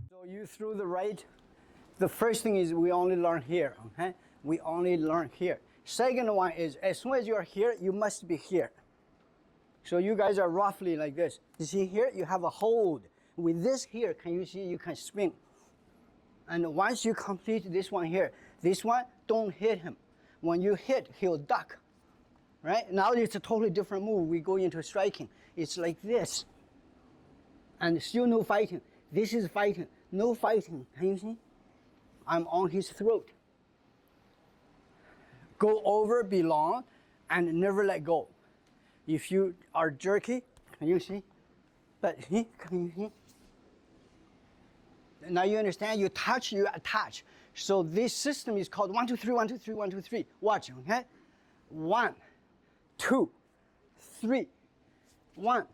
So you threw the right. The first thing is we only learn here, okay? We only learn here. Second one is as soon as you're here, you must be here. So you guys are roughly like this. You see here, you have a hold. With this here, can you see you can swing? And once you complete this one here, this one, don't hit him. When you hit, he'll duck. Right? Now it's a totally different move. We go into striking. It's like this. And still no fighting. This is fighting. No fighting. Can you see? I'm on his throat. Go over, be long, and never let go. If you are jerky, can you see? But can you see? Now you understand, you touch, you attach. So this system is called 1, 2, 3, 1, 2, 3, 1, 2, 3. Watch, okay? 1, 2, 3. 1,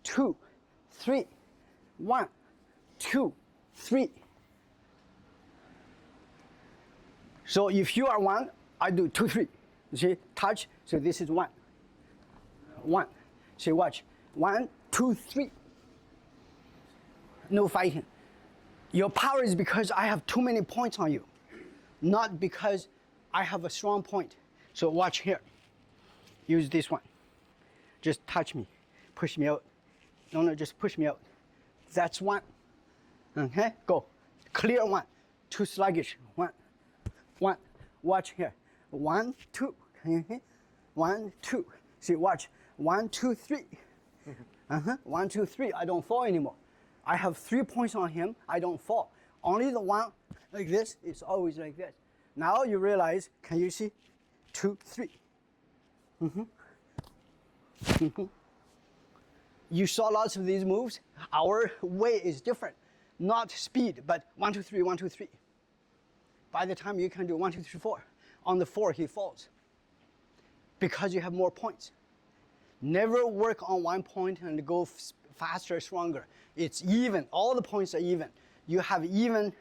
2, 3. 1, 2, 3. So if you are 1, I do 2, 3. You see, touch, so this is 1. 1. See, watch. 1, 2, 3. No fighting. Your power is because I have too many points on you, not because I have a strong point. So watch here. Use this one. Just touch me. Push me out. No, just push me out. That's 1. Okay, go. Clear 1. Too sluggish. 1. 1. Watch here. 1, 2. Can you hear? 1, 2. See, watch. 1, 2, 3. 1, 2, 3. I don't fall anymore. I have 3 points on him. I don't fall. Only the one like this. It's always like this. Now you realize. Can you see? 2, 3. You saw lots of these moves. Our way is different. Not speed, but 1, 2, 3, 1, 2, 3. By the time you can do 1, 2, 3, 4, on the 4 he falls. Because you have more points. Never work on one point and go faster, stronger. It's even. All the points are even. You have even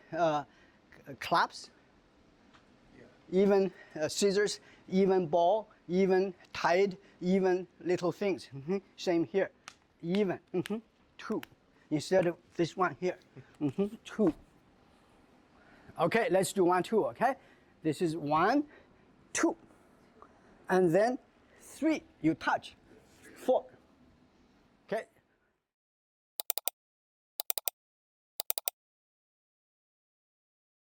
claps, even scissors, even ball, even tide, even little things. Same here. Even. 2. Instead of this one here. 2. Okay, let's do 1, 2, okay? This is 1, 2. And then 3, you touch. 4.